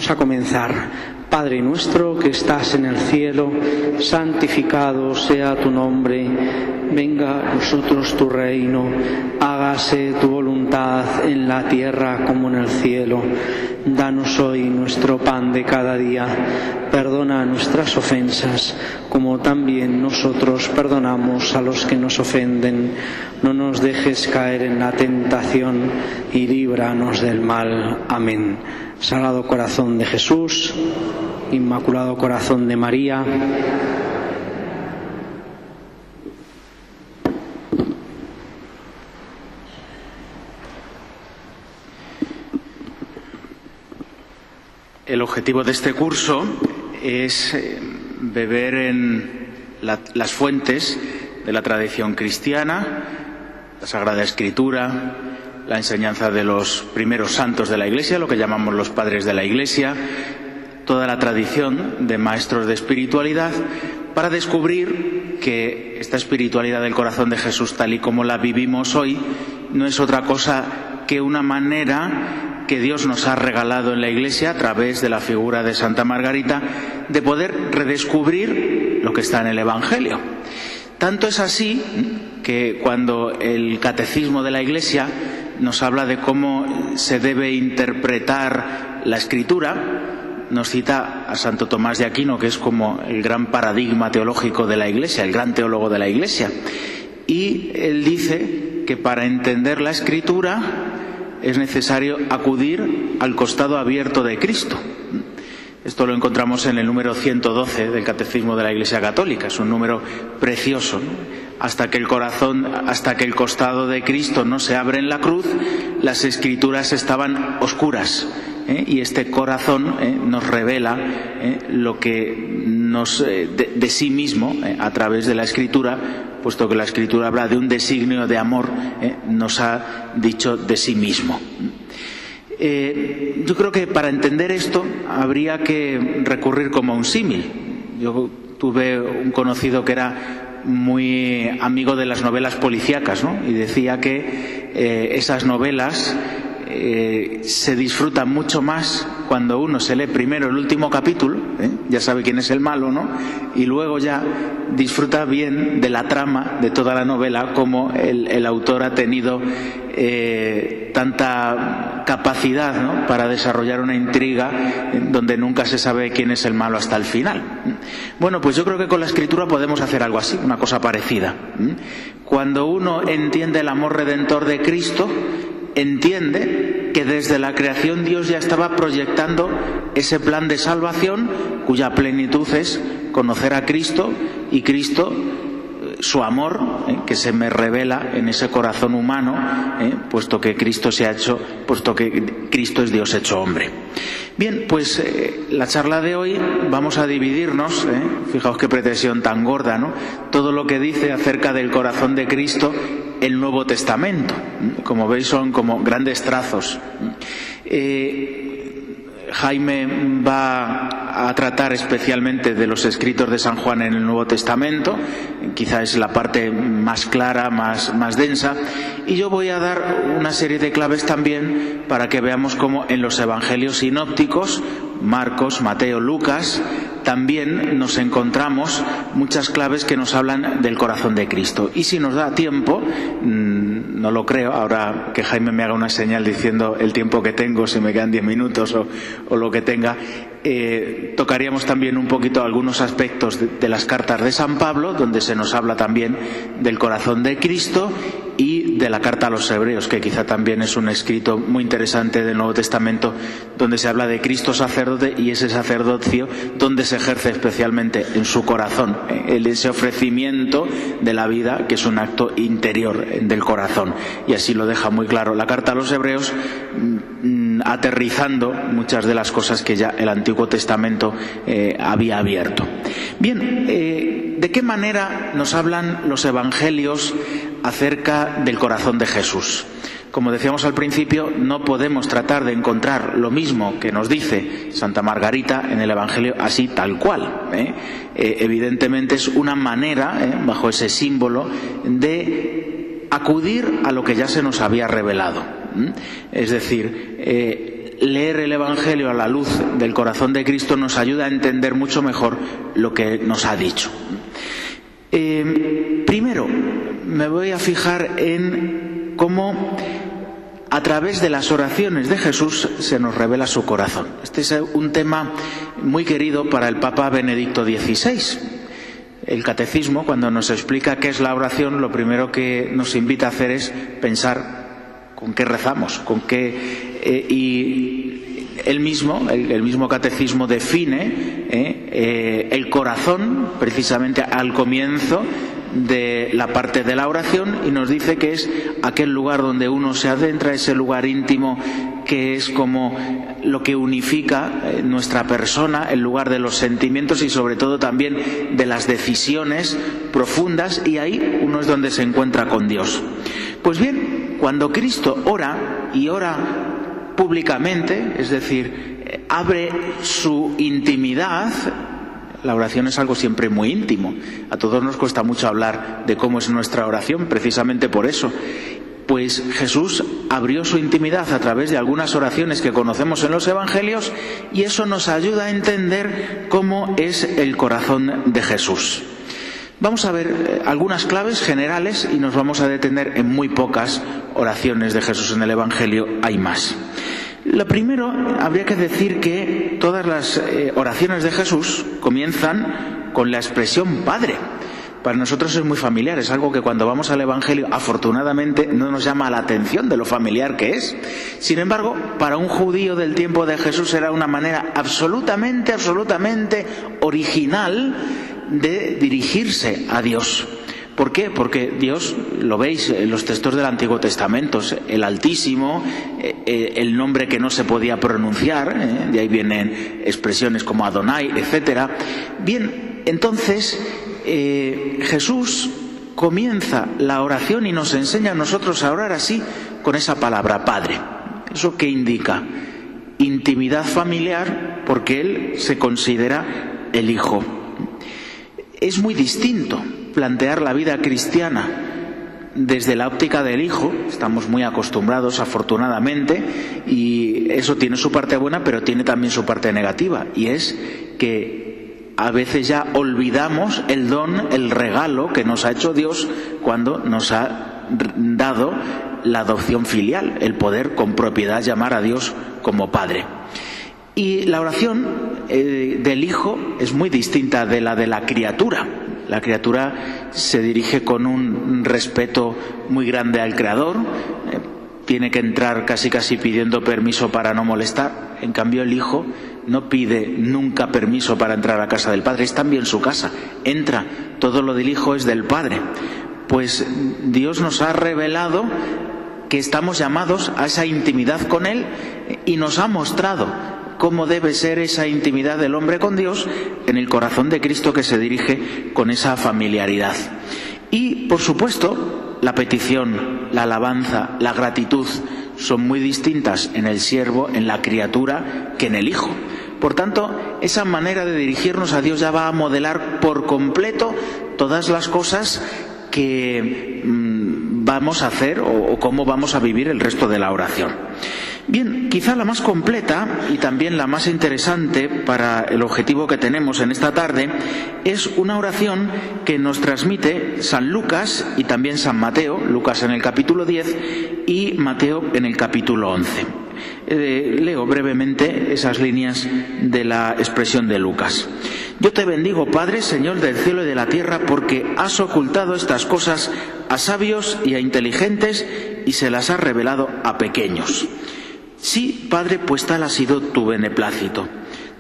Vamos a comenzar. Padre nuestro que estás en el cielo, santificado sea tu nombre. Venga a nosotros tu reino. Hágase tu voluntad en la tierra como en el cielo. Danos hoy nuestro pan de cada día. Perdona nuestras ofensas, como también nosotros perdonamos a los que nos ofenden. No nos dejes caer en la tentación y líbranos del mal. Amén. Sagrado Corazón de Jesús, Inmaculado Corazón de María, el objetivo de este curso es beber en las fuentes de la tradición cristiana, la Sagrada Escritura, la enseñanza de los primeros santos de la Iglesia, lo que llamamos los padres de la Iglesia, toda la tradición de maestros de espiritualidad, para descubrir que esta espiritualidad del corazón de Jesús, tal y como la vivimos hoy, no es otra cosa que una manera que Dios nos ha regalado en la Iglesia, a través de la figura de Santa Margarita, de poder redescubrir lo que está en el Evangelio. Tanto es así que cuando el Catecismo de la Iglesia nos habla de cómo se debe interpretar la Escritura, nos cita a Santo Tomás de Aquino, que es como el gran paradigma teológico de la Iglesia, el gran teólogo de la Iglesia. Y él dice que para entender la Escritura es necesario acudir al costado abierto de Cristo. Esto lo encontramos en el número 112 del Catecismo de la Iglesia Católica. Es un número precioso, ¿no? Hasta que el costado de Cristo no se abre en la cruz, las Escrituras estaban oscuras. Y este corazón nos revela lo que nos de sí mismo a través de la Escritura, puesto que la Escritura habla de un designio de amor, nos ha dicho de sí mismo. Yo creo que para entender esto habría que recurrir como a un símil. Yo tuve un conocido que era muy amigo de las novelas policíacas, ¿no? Y decía que esas novelas se disfrutan mucho más cuando uno se lee primero el último capítulo, ya sabe quién es el malo, ¿no? Y luego ya disfruta bien de la trama de toda la novela, como el autor ha tenido tanta capacidad, ¿no?, para desarrollar una intriga donde nunca se sabe quién es el malo hasta el final. Bueno, pues yo creo que con la Escritura podemos hacer algo así, una cosa parecida. Cuando uno entiende el amor redentor de Cristo, entiende que desde la creación Dios ya estaba proyectando ese plan de salvación cuya plenitud es conocer a Cristo, y Cristo, su amor, que se me revela en ese corazón humano, puesto que Cristo es Dios hecho hombre. Bien, pues la charla de hoy vamos a dividirnos, fijaos qué pretensión tan gorda, ¿no? Todo lo que dice acerca del corazón de Cristo el Nuevo Testamento. Como veis, son como grandes trazos. Jaime va a tratar especialmente de los escritos de San Juan en el Nuevo Testamento, quizá es la parte más clara, más densa, y yo voy a dar una serie de claves también para que veamos cómo en los evangelios sinópticos, Marcos, Mateo, Lucas, también nos encontramos muchas claves que nos hablan del corazón de Cristo. Y si nos da tiempo, no lo creo, ahora que Jaime me haga una señal diciendo el tiempo que tengo, si me quedan 10 minutos o lo que tenga, tocaríamos también un poquito algunos aspectos de las cartas de San Pablo, donde se nos habla también del corazón de Cristo, y de la carta a los Hebreos, que quizá también es un escrito muy interesante del Nuevo Testamento, donde se habla de Cristo sacerdote y ese sacerdocio donde se ejerce especialmente en su corazón, ese ofrecimiento de la vida, que es un acto interior del corazón, y así lo deja muy claro la carta a los Hebreos, aterrizando muchas de las cosas que ya el Antiguo Testamento había abierto. Bien, ¿de qué manera nos hablan los evangelios acerca del corazón de Jesús? Como decíamos al principio, no podemos tratar de encontrar lo mismo que nos dice Santa Margarita en el Evangelio así tal cual. Evidentemente es una manera, bajo ese símbolo, de acudir a lo que ya se nos había revelado. Es decir, leer el Evangelio a la luz del corazón de Cristo nos ayuda a entender mucho mejor lo que nos ha dicho. Primero, me voy a fijar en cómo a través de las oraciones de Jesús se nos revela su corazón. Este es un tema muy querido para el Papa Benedicto XVI. El Catecismo, cuando nos explica qué es la oración, lo primero que nos invita a hacer es pensar con qué rezamos, con qué... y el mismo Catecismo define el corazón precisamente al comienzo de la parte de la oración, y nos dice que es aquel lugar donde uno se adentra, ese lugar íntimo que es como lo que unifica nuestra persona, el lugar de los sentimientos y sobre todo también de las decisiones profundas, y ahí uno es donde se encuentra con Dios. Pues bien, cuando Cristo ora y ora públicamente, es decir, abre su intimidad. La oración es algo siempre muy íntimo. A todos nos cuesta mucho hablar de cómo es nuestra oración, precisamente por eso. Pues Jesús abrió su intimidad a través de algunas oraciones que conocemos en los Evangelios, y eso nos ayuda a entender cómo es el corazón de Jesús. Vamos a ver algunas claves generales y nos vamos a detener en muy pocas oraciones de Jesús en el Evangelio. Hay más. Lo primero, habría que decir que todas las oraciones de Jesús comienzan con la expresión Padre. Para nosotros es muy familiar, es algo que cuando vamos al Evangelio afortunadamente no nos llama la atención de lo familiar que es. Sin embargo, para un judío del tiempo de Jesús era una manera absolutamente original de dirigirse a Dios. ¿Por qué? Porque Dios, lo veis en los textos del Antiguo Testamento, el Altísimo, el nombre que no se podía pronunciar, de ahí vienen expresiones como Adonai, etc. Bien, entonces Jesús comienza la oración y nos enseña a nosotros a orar así, con esa palabra Padre. ¿Eso qué indica? Intimidad familiar, porque Él se considera el Hijo. Es muy distinto plantear la vida cristiana desde la óptica del Hijo. Estamos muy acostumbrados, afortunadamente, y eso tiene su parte buena, pero tiene también su parte negativa, y es que a veces ya olvidamos el don, el regalo que nos ha hecho Dios cuando nos ha dado la adopción filial, el poder con propiedad llamar a Dios como Padre. Y la oración del Hijo es muy distinta de la criatura. La criatura se dirige con un respeto muy grande al Creador, tiene que entrar casi pidiendo permiso para no molestar. En cambio, el Hijo no pide nunca permiso para entrar a casa del Padre, es también su casa, entra, todo lo del Hijo es del Padre. Pues Dios nos ha revelado que estamos llamados a esa intimidad con Él, y nos ha mostrado cómo debe ser esa intimidad del hombre con Dios en el corazón de Cristo, que se dirige con esa familiaridad. Y, por supuesto, la petición, la alabanza, la gratitud son muy distintas en el siervo, en la criatura, que en el Hijo. Por tanto, esa manera de dirigirnos a Dios ya va a modelar por completo todas las cosas que vamos a hacer o cómo vamos a vivir el resto de la oración. Bien, quizá la más completa y también la más interesante para el objetivo que tenemos en esta tarde es una oración que nos transmite San Lucas y también San Mateo, Lucas en el capítulo 10 y Mateo en el capítulo 11. Leo brevemente esas líneas de la expresión de Lucas. Yo te bendigo, Padre, Señor del cielo y de la tierra, porque has ocultado estas cosas a sabios y a inteligentes y se las has revelado a pequeños. Sí, Padre, pues tal ha sido tu beneplácito.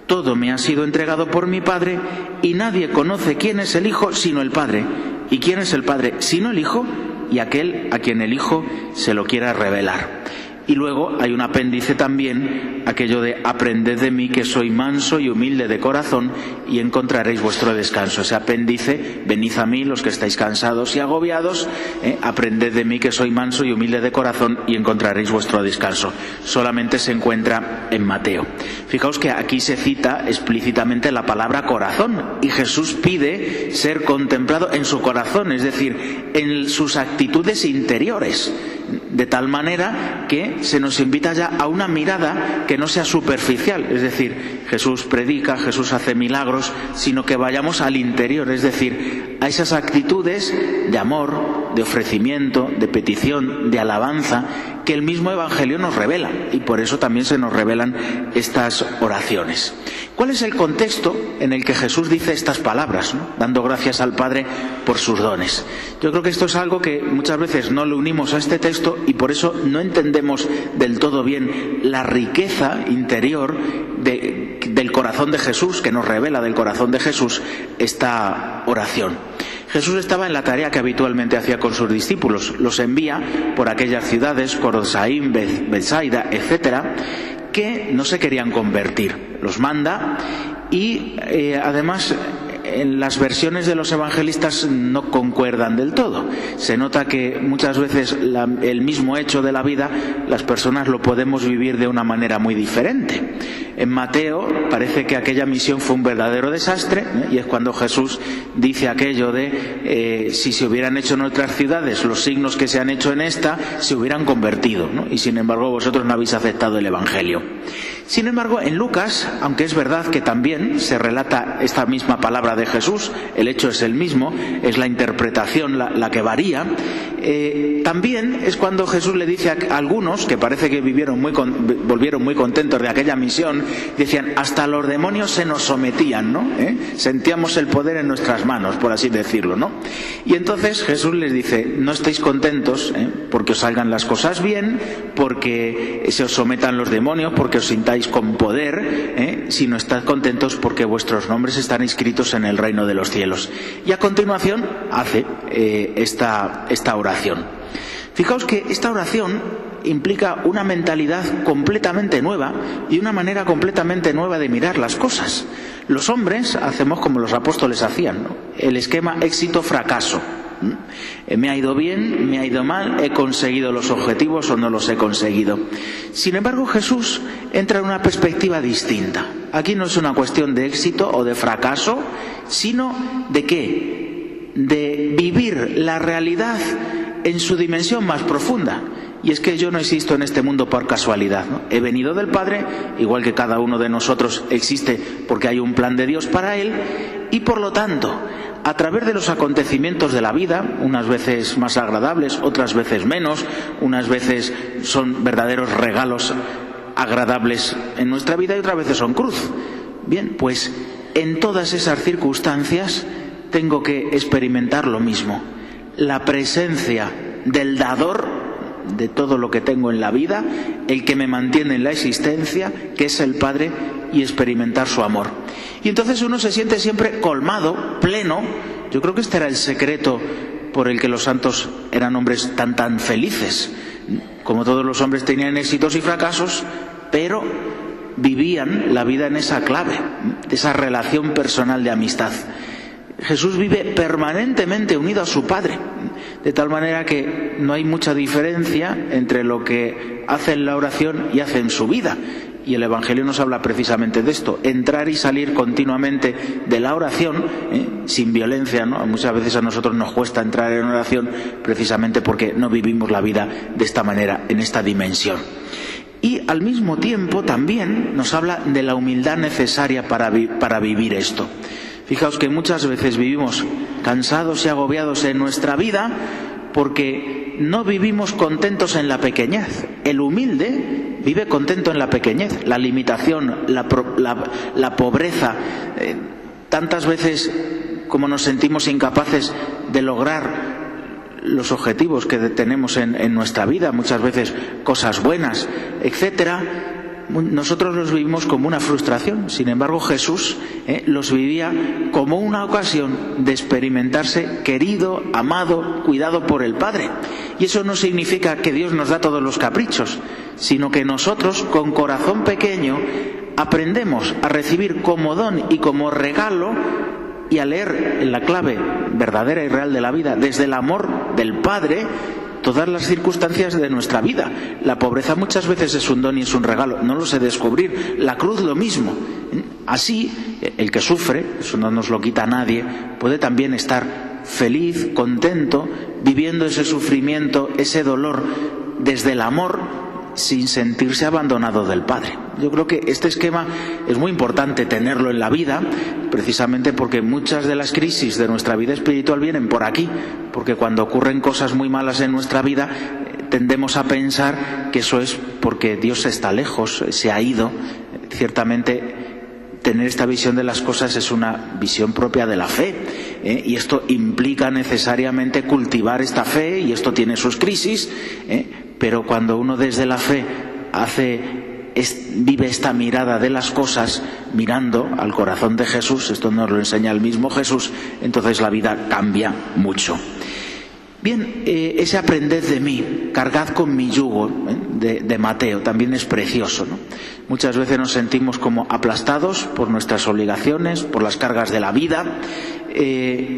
Todo me ha sido entregado por mi Padre, y nadie conoce quién es el Hijo sino el Padre, y quién es el Padre sino el Hijo, y aquel a quien el Hijo se lo quiera revelar. Y luego hay un apéndice también, aquello de aprended de mí que soy manso y humilde de corazón y encontraréis vuestro descanso. Ese apéndice, venid a mí los que estáis cansados y agobiados, aprended de mí que soy manso y humilde de corazón y encontraréis vuestro descanso. Solamente se encuentra en Mateo. Fijaos que aquí se cita explícitamente la palabra corazón, y Jesús pide ser contemplado en su corazón, es decir, en sus actitudes interiores, de tal manera que se nos invita ya a una mirada que no sea superficial, es decir, Jesús predica, Jesús hace milagros, sino que vayamos al interior, es decir, a esas actitudes de amor, de ofrecimiento, de petición, de alabanza, que el mismo Evangelio nos revela, y por eso también se nos revelan estas oraciones. ¿Cuál es el contexto en el que Jesús dice estas palabras, ¿no? Dando gracias al Padre por sus dones? Yo creo que esto es algo que muchas veces no lo unimos a este texto y por eso no entendemos del todo bien la riqueza interior del corazón de Jesús, que nos revela del corazón de Jesús esta oración. Jesús estaba en la tarea que habitualmente hacía con sus discípulos. Los envía por aquellas ciudades, Corosaín, Betsaida, etcétera, que no se querían convertir. Los manda y además en las versiones de los evangelistas no concuerdan del todo. Se nota que muchas veces el mismo hecho de la vida, las personas lo podemos vivir de una manera muy diferente. En Mateo parece que aquella misión fue un verdadero desastre, y es cuando Jesús dice aquello de si se hubieran hecho en otras ciudades los signos que se han hecho en esta, se hubieran convertido, ¿no? Y sin embargo vosotros no habéis aceptado el Evangelio. Sin embargo, en Lucas, aunque es verdad que también se relata esta misma palabra de Jesús, el hecho es el mismo, es la interpretación la que varía, también es cuando Jesús le dice a algunos, que parece que volvieron muy contentos de aquella misión, decían, hasta los demonios se nos sometían, ¿no? Sentíamos el poder en nuestras manos, por así decirlo, ¿no? Y entonces Jesús les dice, no estéis contentos porque os salgan las cosas bien, porque se os sometan los demonios, porque os sintáis con poder, sino estad contentos porque vuestros nombres están inscritos en el reino de los cielos. Y a continuación hace esta oración. Fijaos que esta oración implica una mentalidad completamente nueva y una manera completamente nueva de mirar las cosas. Los hombres hacemos como los apóstoles hacían, ¿no? El esquema éxito-fracaso. Me ha ido bien, me ha ido mal, he conseguido los objetivos o no los he conseguido. Sin embargo, Jesús entra en una perspectiva distinta. Aquí no es una cuestión de éxito o de fracaso, sino de ¿qué? De vivir la realidad en su dimensión más profunda. Y es que yo no existo en este mundo por casualidad, ¿no? He venido del Padre, igual que cada uno de nosotros existe porque hay un plan de Dios para él, y por lo tanto, a través de los acontecimientos de la vida, unas veces más agradables, otras veces menos, unas veces son verdaderos regalos agradables en nuestra vida y otras veces son cruz. Bien, pues en todas esas circunstancias tengo que experimentar lo mismo, la presencia del dador de todo lo que tengo en la vida, el que me mantiene en la existencia, que es el Padre, y experimentar su amor. Y entonces uno se siente siempre colmado, pleno. Yo creo que este era el secreto por el que los santos eran hombres tan felices. Como todos los hombres tenían éxitos y fracasos, pero vivían la vida en esa clave, de esa relación personal de amistad. Jesús vive permanentemente unido a su Padre, de tal manera que no hay mucha diferencia entre lo que hace en la oración y hace en su vida. Y el Evangelio nos habla precisamente de esto, entrar y salir continuamente de la oración, sin violencia, ¿no? Muchas veces a nosotros nos cuesta entrar en oración precisamente porque no vivimos la vida de esta manera, en esta dimensión. Y al mismo tiempo también nos habla de la humildad necesaria para vivir esto. Fijaos que muchas veces vivimos cansados y agobiados en nuestra vida porque no vivimos contentos en la pequeñez. El humilde vive contento en la pequeñez, la limitación, la pobreza. Tantas veces como nos sentimos incapaces de lograr los objetivos que tenemos en nuestra vida, muchas veces cosas buenas, etcétera, nosotros los vivimos como una frustración. Sin embargo, Jesús los vivía como una ocasión de experimentarse querido, amado, cuidado por el Padre. Y eso no significa que Dios nos da todos los caprichos, sino que nosotros, con corazón pequeño, aprendemos a recibir como don y como regalo y a leer en la clave verdadera y real de la vida, desde el amor del Padre, todas las circunstancias de nuestra vida. La pobreza muchas veces es un don y es un regalo, no lo sé descubrir. La cruz lo mismo. Así, el que sufre, eso no nos lo quita a nadie, puede también estar feliz, contento, viviendo ese sufrimiento, ese dolor, desde el amor, sin sentirse abandonado del Padre. Yo creo que este esquema es muy importante tenerlo en la vida, precisamente porque muchas de las crisis de nuestra vida espiritual vienen por aquí, porque cuando ocurren cosas muy malas en nuestra vida, tendemos a pensar que eso es porque Dios está lejos, se ha ido. Ciertamente, tener esta visión de las cosas es una visión propia de la fe, y esto implica necesariamente cultivar esta fe, y esto tiene sus crisis, pero cuando uno desde la fe vive esta mirada de las cosas, mirando al corazón de Jesús, esto nos lo enseña el mismo Jesús, entonces la vida cambia mucho. Bien, ese aprended de mí, cargad con mi yugo, de Mateo, también es precioso, ¿no? Muchas veces nos sentimos como aplastados por nuestras obligaciones, por las cargas de la vida.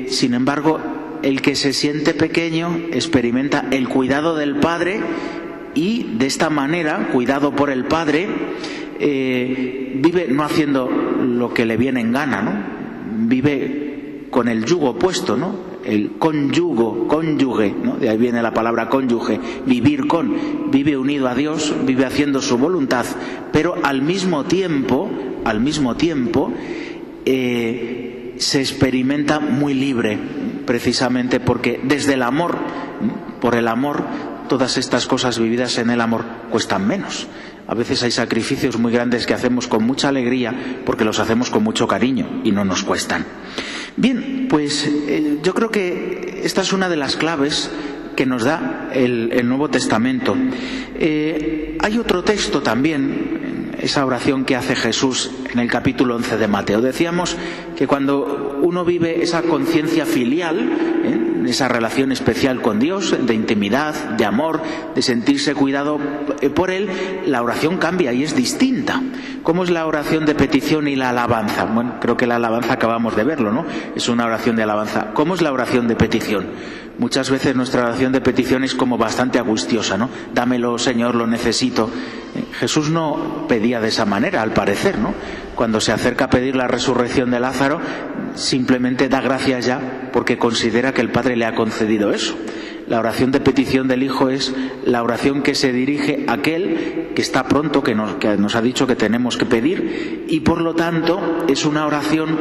Sin embargo, el que se siente pequeño experimenta el cuidado del Padre, y de esta manera, cuidado por el Padre, vive no haciendo lo que le viene en gana, ¿no? Vive con el yugo puesto, ¿no? El cónyuge, ¿no? De ahí viene la palabra cónyuge, vive unido a Dios, vive haciendo su voluntad, pero al mismo tiempo, se experimenta muy libre, precisamente porque desde el amor, por el amor, todas estas cosas vividas en el amor cuestan menos. A veces hay sacrificios muy grandes que hacemos con mucha alegría porque los hacemos con mucho cariño y no nos cuestan. Bien, pues yo creo que esta es una de las claves que nos da el Nuevo Testamento. Hay otro texto también, esa oración que hace Jesús en el capítulo 11 de Mateo. Decíamos que cuando uno vive esa conciencia filial, esa relación especial con Dios, de intimidad, de amor, de sentirse cuidado por Él, la oración cambia y es distinta. ¿Cómo es la oración de petición y la alabanza? Bueno, creo que la alabanza acabamos de verlo, ¿no? Es una oración de alabanza. ¿Cómo es la oración de petición? Muchas veces nuestra oración de petición es como bastante angustiosa, ¿no? Dámelo, Señor, lo necesito. Jesús no pedía de esa manera, al parecer, ¿no? Cuando se acerca a pedir la resurrección de Lázaro, simplemente da gracias ya porque considera que el Padre le ha concedido eso. La oración de petición del Hijo es la oración que se dirige a aquel que está pronto, que nos ha dicho que tenemos que pedir, y por lo tanto es una oración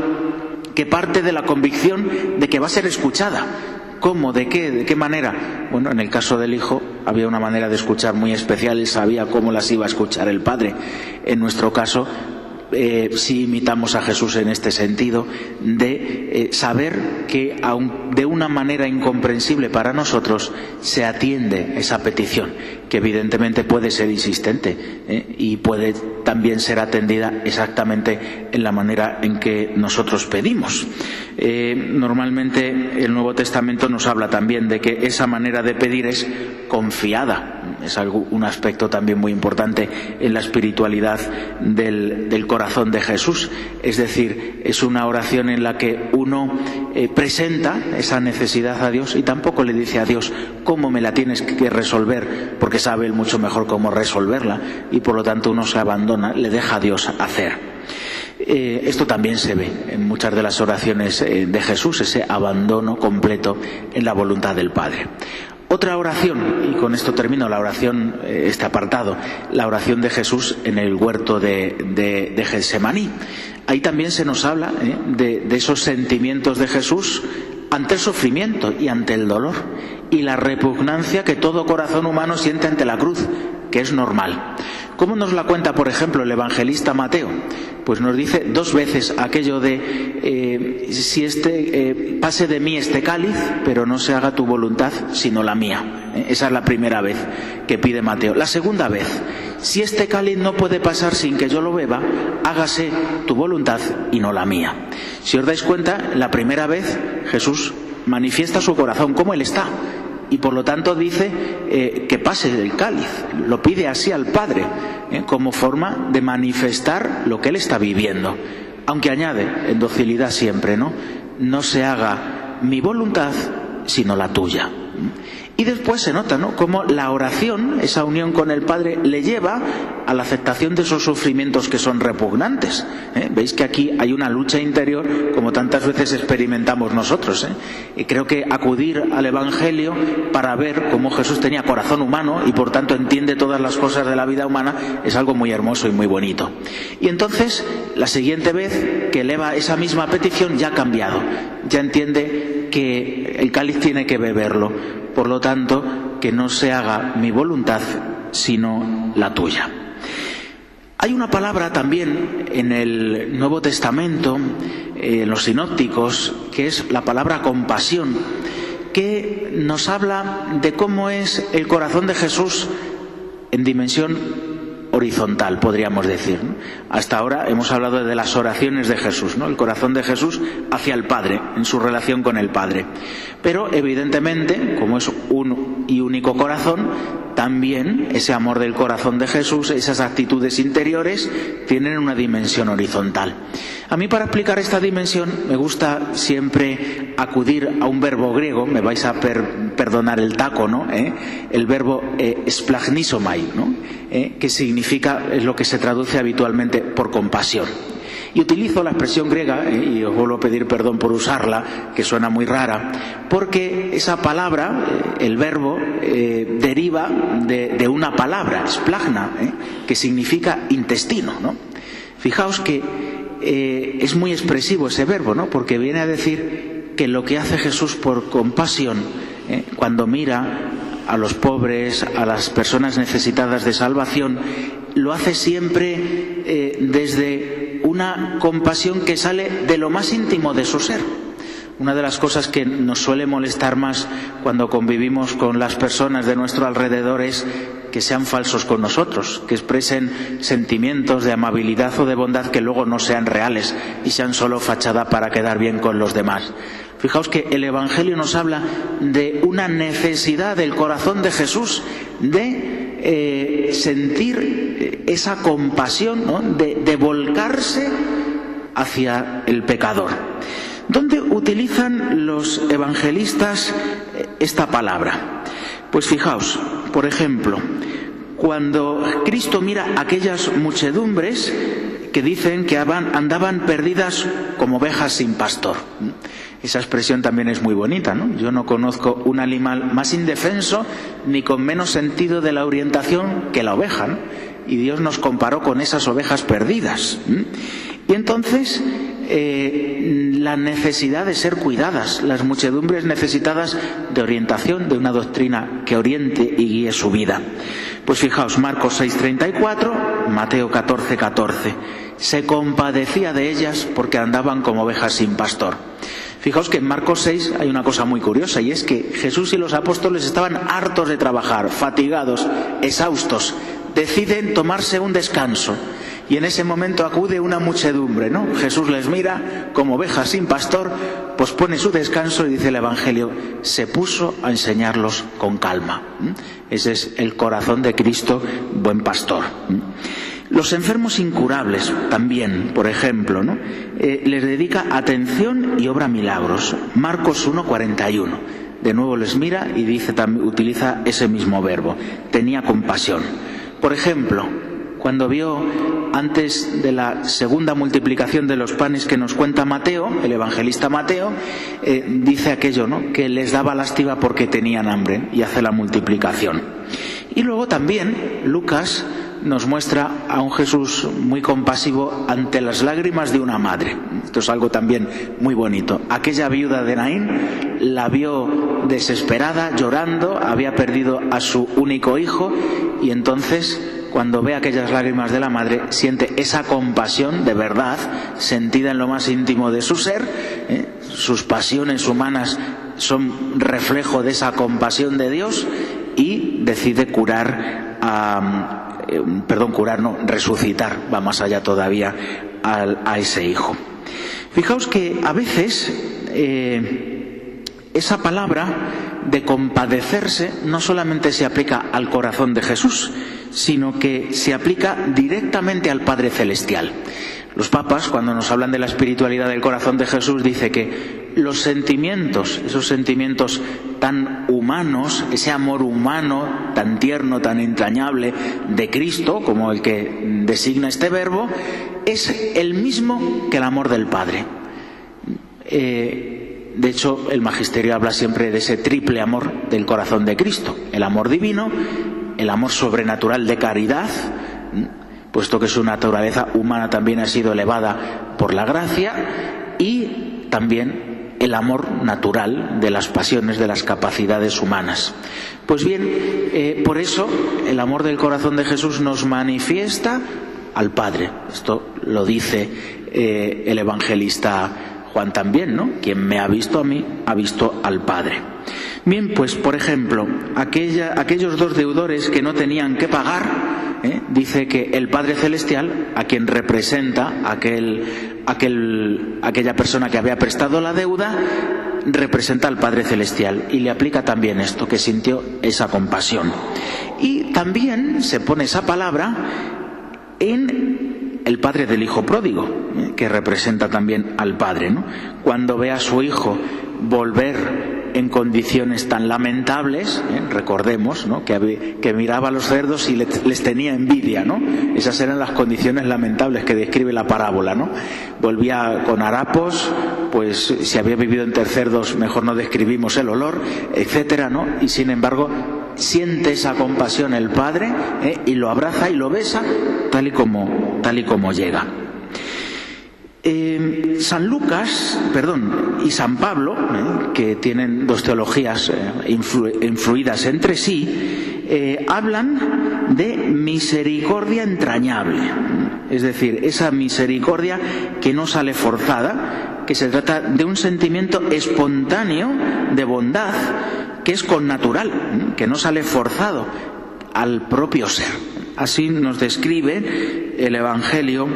que parte de la convicción de que va a ser escuchada. ¿Cómo? ¿De qué? ¿De qué manera? Bueno, en el caso del Hijo había una manera de escuchar muy especial, él sabía cómo las iba a escuchar el Padre. En nuestro caso, sí imitamos a Jesús en este sentido de saber que aun de una manera incomprensible para nosotros se atiende esa petición, que evidentemente puede ser insistente y puede también ser atendida exactamente en la manera en que nosotros pedimos. Normalmente el Nuevo Testamento nos habla también de que esa manera de pedir es confiada. Es un aspecto también muy importante en la espiritualidad del corazón de Jesús. Es decir, es una oración en la que uno presenta esa necesidad a Dios y tampoco le dice a Dios cómo me la tienes que resolver, porque sabe Él mucho mejor cómo resolverla, y por lo tanto uno se abandona, le deja a Dios hacer. Esto también se ve en muchas de las oraciones de Jesús, ese abandono completo en la voluntad del Padre. Otra oración, y con esto termino la oración, este apartado, la oración de Jesús en el huerto de Getsemaní. Ahí también se nos habla de esos sentimientos de Jesús ante el sufrimiento y ante el dolor, y la repugnancia que todo corazón humano siente ante la cruz, que es normal. ¿Cómo nos la cuenta, por ejemplo, el evangelista Mateo? Pues nos dice 2 veces aquello de si pase de mí este cáliz, pero no se haga tu voluntad sino la mía. Esa es la primera vez que pide Mateo. La segunda vez, si este cáliz no puede pasar sin que yo lo beba, hágase tu voluntad y no la mía. Si os dais cuenta, la primera vez Jesús manifiesta su corazón, cómo Él está. Y por lo tanto dice que pase del cáliz, lo pide así al Padre, como forma de manifestar lo que Él está viviendo. Aunque añade, en docilidad siempre, no se haga mi voluntad, sino la tuya. Y después se nota, ¿no?, cómo la oración, esa unión con el Padre, le lleva a la aceptación de esos sufrimientos que son repugnantes. Veis que aquí hay una lucha interior, como tantas veces experimentamos nosotros. Y creo que acudir al Evangelio para ver cómo Jesús tenía corazón humano y por tanto entiende todas las cosas de la vida humana es algo muy hermoso y muy bonito. Y entonces, la siguiente vez que eleva esa misma petición ya ha cambiado. Ya entiende que el cáliz tiene que beberlo. Por lo tanto, que no se haga mi voluntad, sino la tuya. Hay una palabra también en el Nuevo Testamento, en los sinópticos, que es la palabra compasión, que nos habla de cómo es el corazón de Jesús en dimensión horizontal, podríamos decir, ¿no? Hasta ahora hemos hablado de las oraciones de Jesús, ¿no?, el corazón de Jesús hacia el Padre, en su relación con el Padre. Pero evidentemente, como es un y único corazón, también ese amor del corazón de Jesús, esas actitudes interiores, tienen una dimensión horizontal. A mí, para explicar esta dimensión, me gusta siempre acudir a un verbo griego, me vais a perdonar el taco, ¿no? El verbo splagnisomai, ¿no? Que significa, es lo que se traduce habitualmente por compasión. Y utilizo la expresión griega, y os vuelvo a pedir perdón por usarla, que suena muy rara, porque esa palabra, el verbo, deriva de una palabra, splagna, que significa intestino, ¿no? Fijaos que es muy expresivo ese verbo, ¿no?, porque viene a decir que lo que hace Jesús por compasión, cuando mira a los pobres, a las personas necesitadas de salvación, lo hace siempre desde una compasión que sale de lo más íntimo de su ser. Una de las cosas que nos suele molestar más cuando convivimos con las personas de nuestro alrededor es que sean falsos con nosotros, que expresen sentimientos de amabilidad o de bondad que luego no sean reales y sean solo fachada para quedar bien con los demás. Fijaos que el Evangelio nos habla de una necesidad del corazón de Jesús de sentir esa compasión, ¿no?, de volcarse hacia el pecador. ¿Dónde utilizan los evangelistas esta palabra? Pues fijaos, por ejemplo, cuando Cristo mira a aquellas muchedumbres que dicen que andaban perdidas como ovejas sin pastor. Esa expresión también es muy bonita, ¿no? Yo no conozco un animal más indefenso ni con menos sentido de la orientación que la oveja, ¿no? Y Dios nos comparó con esas ovejas perdidas. Y entonces la necesidad de ser cuidadas, las muchedumbres necesitadas de orientación, de una doctrina que oriente y guíe su vida. Pues fijaos, Marcos 6:34, Mateo 14:14. Se compadecía de ellas porque andaban como ovejas sin pastor. Fijaos que en Marcos 6 hay una cosa muy curiosa, y es que Jesús y los apóstoles estaban hartos de trabajar, fatigados, exhaustos. Deciden tomarse un descanso. Y en ese momento acude una muchedumbre, ¿no? Jesús les mira como ovejas sin pastor, pues pone su descanso y dice el Evangelio, se puso a enseñarlos con calma. Ese es el corazón de Cristo, buen pastor. Los enfermos incurables también, por ejemplo, ¿no?, les dedica atención y obra milagros. Marcos 1:41. De nuevo les mira y dice, utiliza ese mismo verbo. Tenía compasión. Por ejemplo, cuando vio antes de la segunda multiplicación de los panes que nos cuenta Mateo, el evangelista Mateo, dice aquello, ¿no?, que les daba lástima porque tenían hambre, y hace la multiplicación. Y luego también Lucas nos muestra a un Jesús muy compasivo ante las lágrimas de una madre. Esto es algo también muy bonito. Aquella viuda de Naín la vio desesperada, llorando, había perdido a su único hijo, y entonces, cuando ve aquellas lágrimas de la madre, siente esa compasión de verdad, sentida en lo más íntimo de su ser. Sus pasiones humanas son reflejo de esa compasión de Dios, y decide resucitar, va más allá todavía, a ese hijo. Fijaos que a veces esa palabra de compadecerse no solamente se aplica al corazón de Jesús, sino que se aplica directamente al Padre Celestial. Los papas, cuando nos hablan de la espiritualidad del corazón de Jesús, dice que los sentimientos, esos sentimientos tan humanos, ese amor humano tan tierno, tan entrañable de Cristo, como el que designa este verbo, es el mismo que el amor del Padre. De hecho, el magisterio habla siempre de ese triple amor del corazón de Cristo: el amor divino, el amor sobrenatural de caridad, puesto que su naturaleza humana también ha sido elevada por la gracia, y también el amor natural de las pasiones, de las capacidades humanas. Pues bien, por eso el amor del corazón de Jesús nos manifiesta al Padre. Esto lo dice el evangelista Juan también, ¿no? Quien me ha visto a mí, ha visto al Padre. Bien, pues por ejemplo, aquellos dos deudores que no tenían que pagar, dice que el Padre Celestial, a quien representa aquella persona que había prestado la deuda, representa al Padre Celestial, y le aplica también esto, que sintió esa compasión. Y también se pone esa palabra en el padre del hijo pródigo, que representa también al Padre, ¿no? Cuando ve a su hijo volver en condiciones tan lamentables, recordemos, ¿no?, que miraba a los cerdos y les tenía envidia, ¿no? Esas eran las condiciones lamentables que describe la parábola, ¿no? Volvía con harapos, pues si había vivido entre cerdos mejor no describimos el olor, etcétera, ¿no? Y sin embargo siente esa compasión el Padre, y lo abraza y lo besa tal y como llega. San Lucas, y San Pablo, que tienen dos teologías influidas entre sí, hablan de misericordia entrañable, es decir, esa misericordia que no sale forzada, que se trata de un sentimiento espontáneo de bondad, que es connatural, que no sale forzado al propio ser. Así nos describe el Evangelio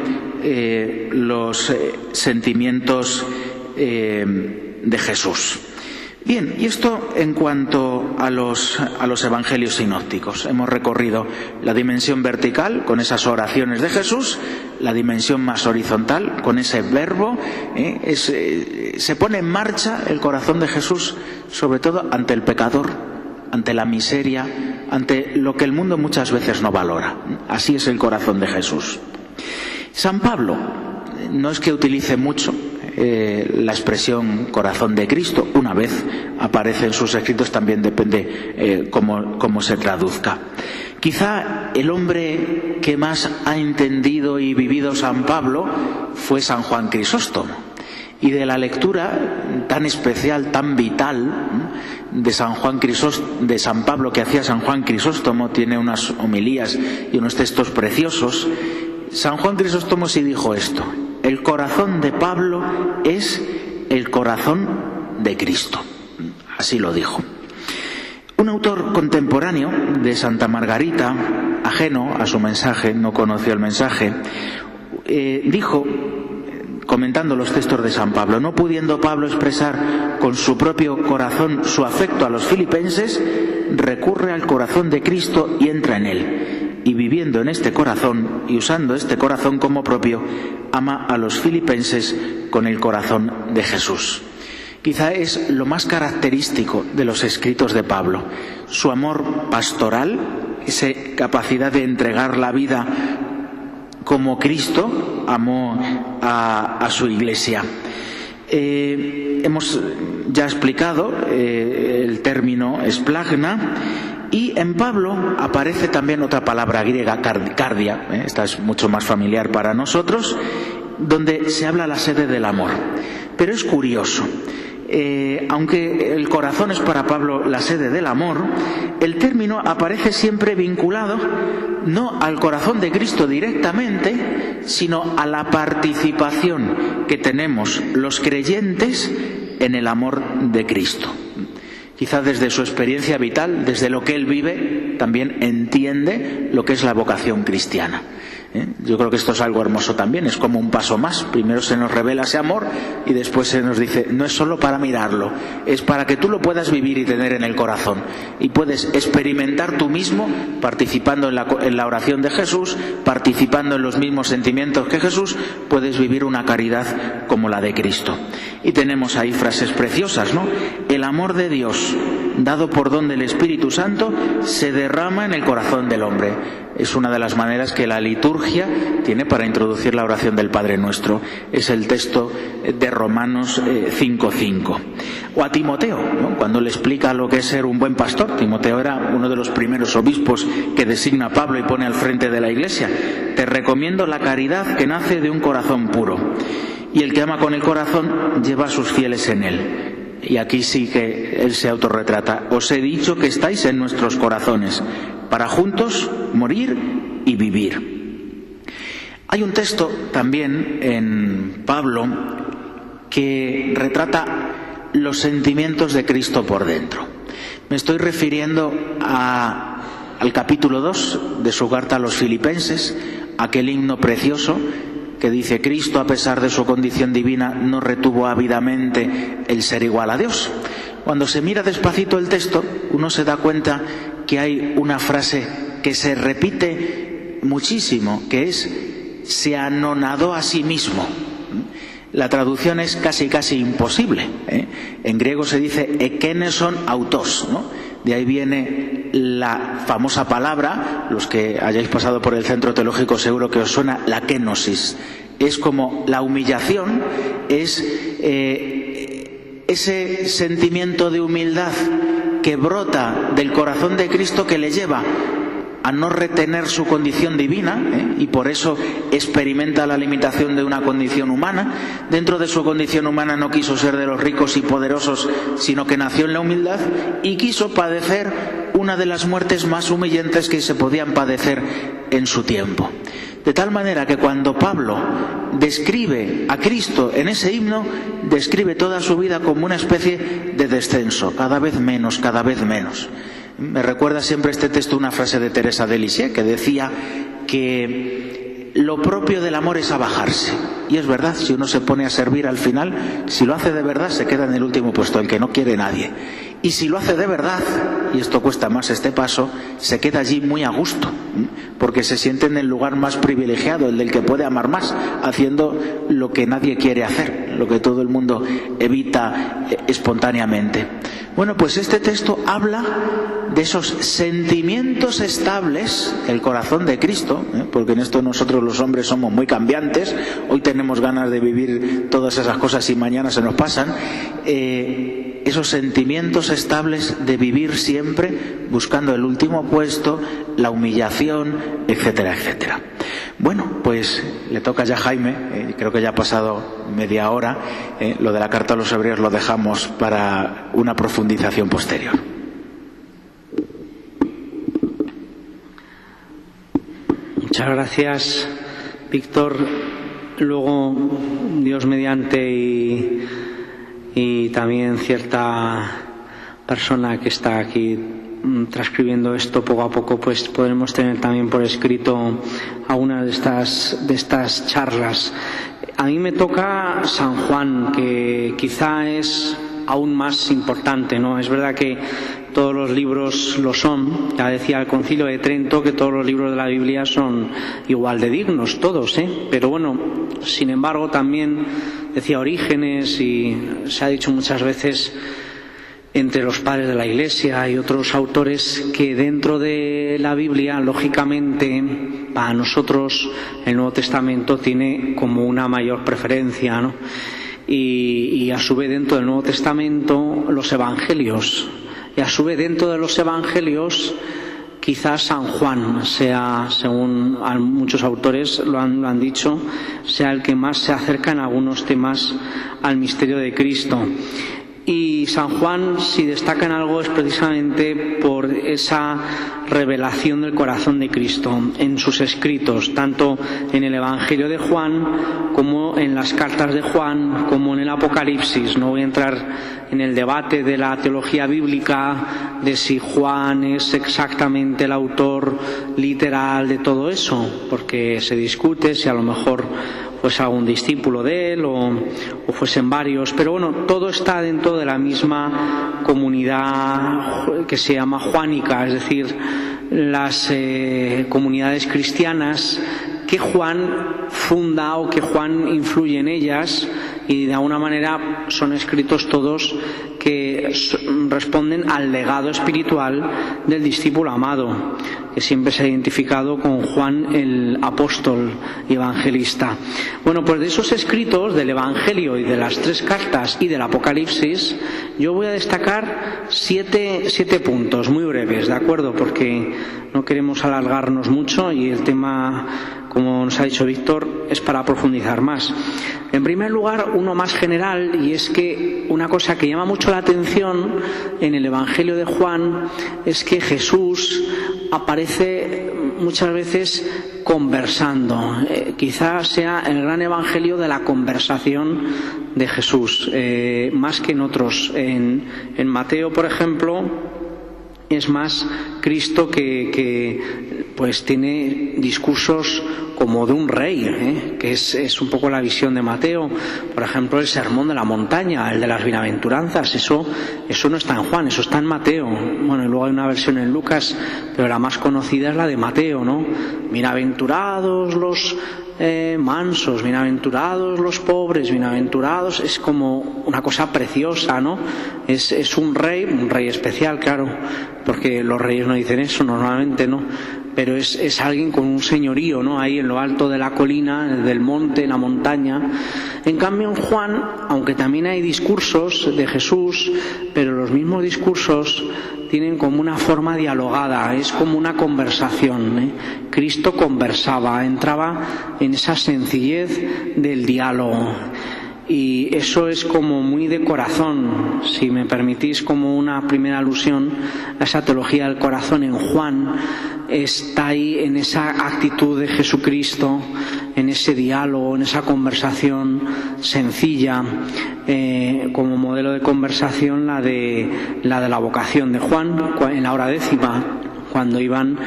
los sentimientos de Jesús. Bien, y esto en cuanto a los evangelios sinópticos. Hemos recorrido la dimensión vertical con esas oraciones de Jesús, la dimensión más horizontal con ese verbo. Se pone en marcha el corazón de Jesús, sobre todo ante el pecador, ante la miseria, ante lo que el mundo muchas veces no valora. Así es el corazón de Jesús. San Pablo no es que utilice mucho la expresión corazón de Cristo. Una vez aparece en sus escritos, también depende cómo se traduzca. Quizá el hombre que más ha entendido y vivido San Pablo fue San Juan Crisóstomo. Y de la lectura tan especial, tan vital de San Pablo que hacía San Juan Crisóstomo, tiene unas homilías y unos textos preciosos. San Juan Crisóstomo sí dijo esto: el corazón de Pablo es el corazón de Cristo. Así lo dijo. Un autor contemporáneo de Santa Margarita, ajeno a su mensaje, no conoció el mensaje, dijo, comentando los textos de San Pablo: no pudiendo Pablo expresar con su propio corazón su afecto a los filipenses, recurre al corazón de Cristo y entra en él. Y viviendo en este corazón y usando este corazón como propio, ama a los filipenses con el corazón de Jesús. Quizá es lo más característico de los escritos de Pablo, su amor pastoral, esa capacidad de entregar la vida como Cristo amó a su Iglesia. Hemos ya explicado el término esplagna, y en Pablo aparece también otra palabra griega, cardia, esta es mucho más familiar para nosotros, donde se habla la sede del amor. Pero es curioso, aunque el corazón es para Pablo la sede del amor, el término aparece siempre vinculado no al corazón de Cristo directamente, sino a la participación que tenemos los creyentes en el amor de Cristo. Quizá desde su experiencia vital, desde lo que él vive, también entiende lo que es la vocación cristiana. Yo creo que esto es algo hermoso también, es como un paso más. Primero se nos revela ese amor y después se nos dice, no es solo para mirarlo, es para que tú lo puedas vivir y tener en el corazón. Y puedes experimentar tú mismo, participando en la oración de Jesús, participando en los mismos sentimientos que Jesús, puedes vivir una caridad como la de Cristo. Y tenemos ahí frases preciosas, ¿no? El amor de Dios, dado por don del Espíritu Santo, se derrama en el corazón del hombre. Es una de las maneras que la liturgia tiene para introducir la oración del Padre Nuestro. Es el texto de Romanos 5:5. O a Timoteo, ¿no? Cuando le explica lo que es ser un buen pastor. Timoteo era uno de los primeros obispos que designa Pablo y pone al frente de la Iglesia. Te recomiendo la caridad que nace de un corazón puro. Y el que ama con el corazón lleva a sus fieles en él. Y aquí sí que él se autorretrata. Os he dicho que estáis en nuestros corazones, para juntos morir y vivir. Hay un texto también en Pablo que retrata los sentimientos de Cristo por dentro. Me estoy refiriendo al capítulo 2 de su carta a los Filipenses, aquel himno precioso que dice: Cristo, a pesar de su condición divina, no retuvo ávidamente el ser igual a Dios. Cuando se mira despacito el texto, uno se da cuenta que hay una frase que se repite muchísimo, que es: se anonadó a sí mismo. La traducción es casi imposible, En griego se dice ekeneson autos, ¿no? De ahí viene la famosa palabra, los que hayáis pasado por el centro teológico seguro que os suena, la kenosis. Es como la humillación, es ese sentimiento de humildad que brota del corazón de Cristo, que le lleva a no retener su condición divina, y por eso experimenta la limitación de una condición humana. Dentro de su condición humana no quiso ser de los ricos y poderosos, sino que nació en la humildad y quiso padecer una de las muertes más humillantes que se podían padecer en su tiempo. De tal manera que cuando Pablo describe a Cristo en ese himno, describe toda su vida como una especie de descenso, cada vez menos, cada vez menos. Me recuerda siempre este texto una frase de Teresa de Lisieux, que decía que lo propio del amor es abajarse. Y es verdad, si uno se pone a servir al final, si lo hace de verdad, se queda en el último puesto, el que no quiere nadie. Y si lo hace de verdad, y esto cuesta más este paso, se queda allí muy a gusto, porque se siente en el lugar más privilegiado, el del que puede amar más, haciendo lo que nadie quiere hacer, lo que todo el mundo evita espontáneamente. Bueno, pues este texto habla de esos sentimientos estables, el corazón de Cristo, porque en esto nosotros los hombres somos muy cambiantes, hoy tenemos ganas de vivir todas esas cosas y mañana se nos pasan, esos sentimientos estables de vivir siempre buscando el último puesto, la humillación, etcétera, etcétera. Bueno, pues le toca ya a Jaime, creo que ya ha pasado media hora, lo de la carta a los hebreos lo dejamos para una profundización posterior. Muchas gracias, Víctor. Luego, Dios mediante y también cierta persona que está aquí transcribiendo esto poco a poco, pues podremos tener también por escrito algunas de estas charlas. A mí me toca San Juan, que quizá es aún más importante, ¿no? Es verdad que todos los libros lo son. Ya decía el Concilio de Trento que todos los libros de la Biblia son igual de dignos, todos, pero bueno, sin embargo también decía Orígenes, y se ha dicho muchas veces entre los padres de la Iglesia y otros autores, que dentro de la Biblia, lógicamente, para nosotros el Nuevo Testamento tiene como una mayor preferencia, ¿no? Y a su vez dentro del Nuevo Testamento los Evangelios, y a su vez dentro de los Evangelios quizás San Juan sea, según muchos autores lo han dicho, sea el que más se acerca en algunos temas al misterio de Cristo. Y San Juan, si destaca en algo, es precisamente por esa revelación del corazón de Cristo en sus escritos, tanto en el Evangelio de Juan como en las cartas de Juan, como en el Apocalipsis. No voy a entrar en el debate de la teología bíblica, de si Juan es exactamente el autor literal de todo eso, porque se discute si a lo mejor pues algún discípulo de él o fuesen varios, pero bueno, todo está dentro de la misma comunidad que se llama juánica, es decir, las comunidades cristianas que Juan funda o que Juan influye en ellas, y de alguna manera son escritos todos que responden al legado espiritual del discípulo amado, que siempre se ha identificado con Juan el apóstol y evangelista. Bueno, pues de esos escritos del Evangelio y de las 3 cartas y del Apocalipsis, yo voy a destacar 7 puntos muy breves, ¿de acuerdo? Porque no queremos alargarnos mucho y el tema, como nos ha dicho Víctor, es para profundizar más. En primer lugar, uno más general, y es que una cosa que llama mucho la atención en el Evangelio de Juan es que Jesús aparece muchas veces conversando. Quizás sea el gran evangelio de la conversación de Jesús, más que en otros. En Mateo, por ejemplo, es más Cristo que pues tiene discursos como de un rey, que es un poco la visión de Mateo. Por ejemplo, el sermón de la montaña, el de las bienaventuranzas, eso no está en Juan, eso está en Mateo. Bueno, y luego hay una versión en Lucas, pero la más conocida es la de Mateo, ¿no? Bienaventurados los mansos, bienaventurados los pobres, bienaventurados, es como una cosa preciosa, ¿no? Es un rey especial, claro, porque los reyes no dicen eso normalmente, ¿no? Pero es alguien con un señorío, ¿no? Ahí en lo alto de la colina, del monte, en la montaña. En cambio, en Juan, aunque también hay discursos de Jesús, pero los mismos discursos tienen como una forma dialogada, es como una conversación, Cristo conversaba, entraba en esa sencillez del diálogo. Y eso es como muy de corazón, si me permitís, como una primera alusión a esa teología del corazón en Juan. Está ahí en esa actitud de Jesucristo, en ese diálogo, en esa conversación sencilla, como modelo de conversación la de la vocación de Juan en la hora 10ª, cuando iban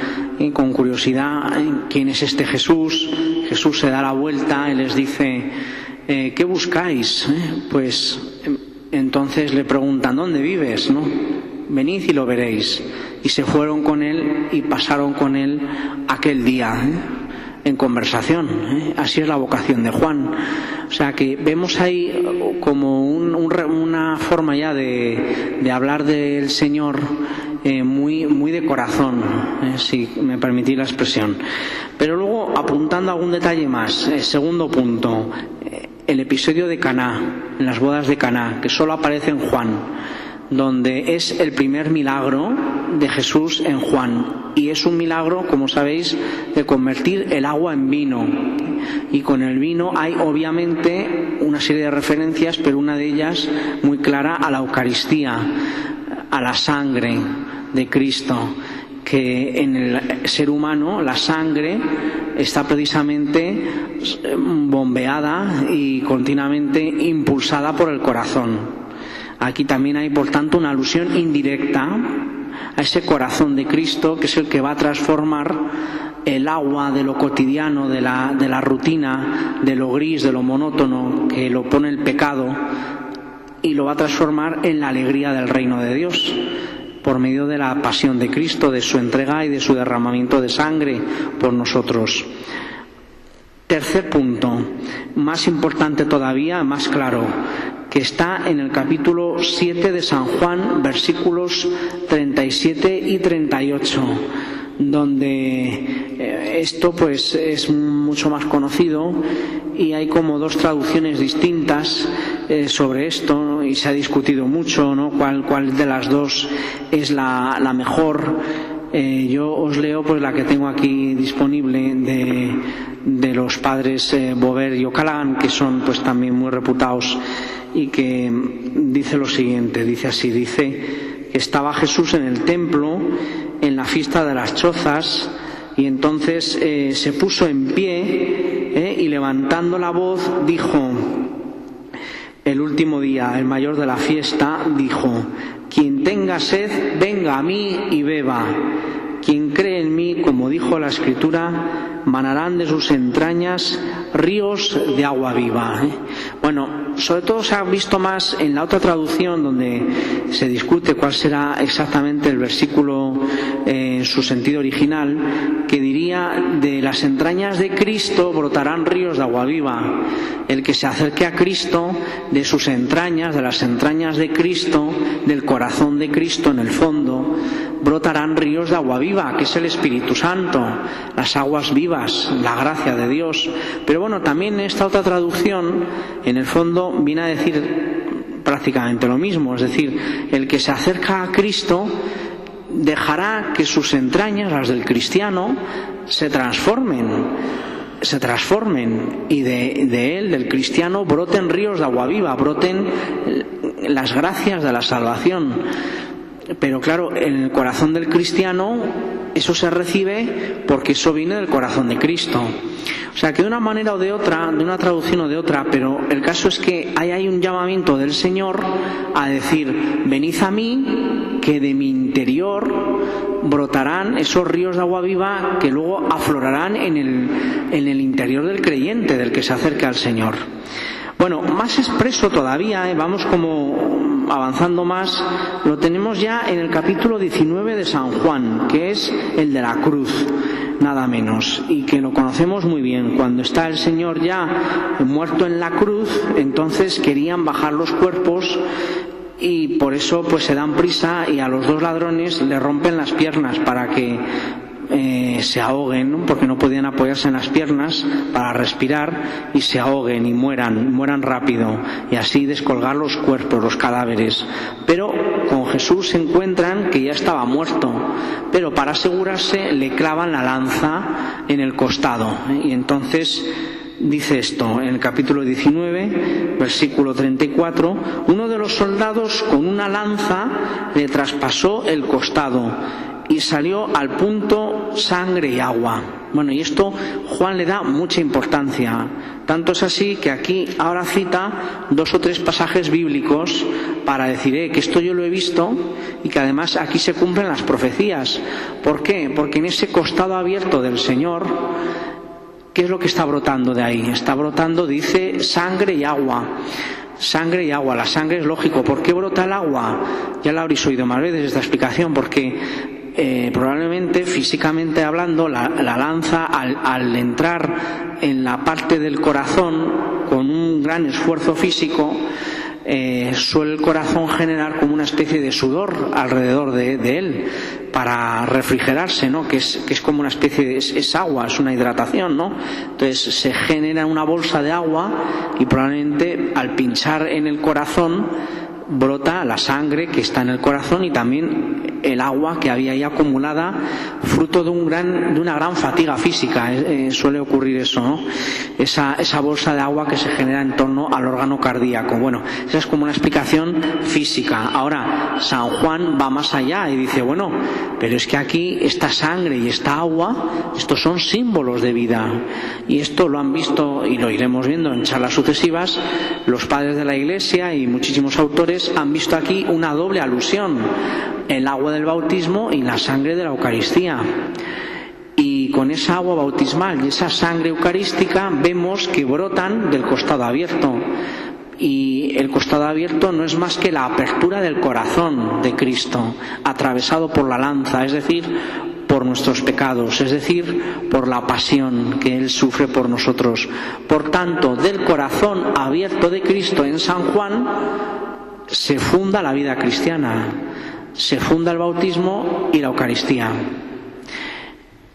con curiosidad, ¿quién es este Jesús? Jesús se da la vuelta y les dice, ¿qué buscáis? Pues entonces le preguntan, ¿dónde vives? ¿No? Venid y lo veréis. Y se fueron con él y pasaron con él aquel día en conversación. Así es la vocación de Juan. O sea que vemos ahí como una forma ya de hablar del Señor muy de corazón, si me permitís la expresión. Pero luego, apuntando algún detalle más, segundo punto, el episodio de Caná, en las bodas de Caná, que solo aparece en Juan, donde es el primer milagro de Jesús en Juan, y es un milagro, como sabéis, de convertir el agua en vino, y con el vino hay obviamente una serie de referencias, pero una de ellas muy clara a la Eucaristía, a la sangre de Cristo, que en el ser humano la sangre está precisamente bombeada y continuamente impulsada por el corazón. Aquí también hay, por tanto, una alusión indirecta a ese corazón de Cristo, que es el que va a transformar el agua de lo cotidiano, de la rutina, de lo gris, de lo monótono, que lo pone el pecado, y lo va a transformar en la alegría del reino de Dios, por medio de la pasión de Cristo, de su entrega y de su derramamiento de sangre por nosotros. Tercer punto, más importante todavía, más claro, que está en el capítulo 7 de San Juan, versículos 37 y 38, donde esto pues es mucho más conocido y hay como 2 traducciones distintas sobre esto, ¿no? Y se ha discutido mucho, ¿no? cuál de las 2 es la mejor. Yo os leo pues la que tengo aquí disponible de los padres Bover y O'Callaghan, que son pues también muy reputados y que dice lo siguiente, dice que estaba Jesús en el templo en la fiesta de las chozas, y entonces se puso en pie y levantando la voz dijo, el último día, el mayor de la fiesta, dijo: quien tenga sed, venga a mí y beba. Quien cree en mí, como dijo la Escritura, manarán de sus entrañas ríos de agua viva. Bueno, sobre todo se ha visto más en la otra traducción, donde se discute cuál será exactamente el versículo en su sentido original, que diría: de las entrañas de Cristo brotarán ríos de agua viva. El que se acerque a Cristo, de sus entrañas, de las entrañas de Cristo, del corazón de Cristo en el fondo, brotarán ríos de agua viva, que es el Espíritu Santo, las aguas vivas, la gracia de Dios. Pero bueno, también esta otra traducción, en el fondo, viene a decir prácticamente lo mismo. Es decir, el que se acerca a Cristo dejará que sus entrañas, las del cristiano, se transformen y de él, del cristiano, broten ríos de agua viva, broten las gracias de la salvación. Pero claro, en el corazón del cristiano eso se recibe porque eso viene del corazón de Cristo. O sea que de una manera o de otra, de una traducción o de otra, pero el caso es que hay un llamamiento del Señor a decir: venid a mí, que de mi interior brotarán esos ríos de agua viva que luego aflorarán en el interior del creyente, del que se acerca al Señor. Bueno, más expreso todavía, vamos como avanzando más, lo tenemos ya en el capítulo 19 de San Juan, que es el de la cruz, nada menos, y que lo conocemos muy bien. Cuando está el Señor ya muerto en la cruz, entonces querían bajar los cuerpos, y por eso pues se dan prisa y a los dos ladrones le rompen las piernas para que se ahoguen, ¿no? Porque no podían apoyarse en las piernas para respirar, y se ahoguen y mueran rápido, y así descolgar los cuerpos, los cadáveres. Pero con Jesús se encuentran que ya estaba muerto, pero para asegurarse le clavan la lanza en el costado, y entonces dice esto en el capítulo 19, versículo 34: uno de los soldados con una lanza le traspasó el costado y salió al punto sangre y agua. Bueno, y esto Juan le da mucha importancia. Tanto es así que aquí ahora cita 2 o 3 pasajes bíblicos para decir que esto yo lo he visto, y que además aquí se cumplen las profecías. ¿Por qué? Porque en ese costado abierto del Señor, ¿qué es lo que está brotando de ahí? Está brotando, dice, sangre y agua. Sangre y agua. La sangre es lógico. ¿Por qué brota el agua? Ya la habréis oído más veces esta explicación, porque probablemente, físicamente hablando, la lanza al entrar en la parte del corazón con un gran esfuerzo físico, suele el corazón generar como una especie de sudor alrededor de él para refrigerarse, ¿no? Que es como una especie de es agua, es una hidratación, ¿no? Entonces se genera una bolsa de agua, y probablemente al pinchar en el corazón brota la sangre que está en el corazón, y también el agua que había ahí acumulada, fruto de una gran fatiga física. Suele ocurrir eso, ¿no? Esa bolsa de agua que se genera en torno al órgano cardíaco. Bueno, esa es como una explicación física. Ahora, San Juan va más allá y dice: bueno, pero es que aquí esta sangre y esta agua, estos son símbolos de vida, y esto lo han visto, y lo iremos viendo en charlas sucesivas, los padres de la Iglesia y muchísimos autores han visto aquí una doble alusión: el agua del bautismo y la sangre de la Eucaristía. Y con esa agua bautismal y esa sangre eucarística vemos que brotan del costado abierto. Y el costado abierto no es más que la apertura del corazón de Cristo, atravesado por la lanza, es decir, por nuestros pecados, es decir, por la pasión que Él sufre por nosotros. Por tanto, del corazón abierto de Cristo en San Juan se funda la vida cristiana, se funda el bautismo y la Eucaristía.